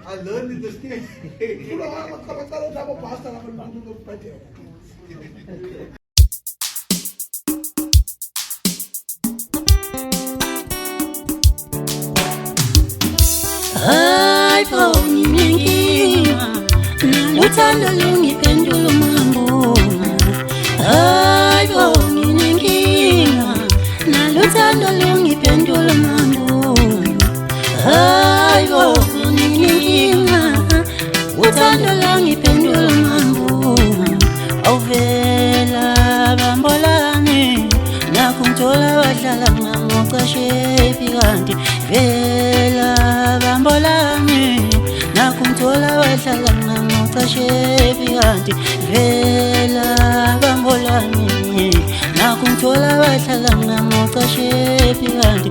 I learned in the States. Ay poni ninginga Luthando lungiphendula mambo Ay poni ninginga Luthando lungiphendula mambo Ay poni ninginga Luthando lungiphendula mambo Awuvela bambolane Nakumthola wadlala ngamoqashepi kanti vela bambolane nakumthola wadlala ngamoqashepi kanti vela bambolane nakumthola wadlala ngamoqashepi kanti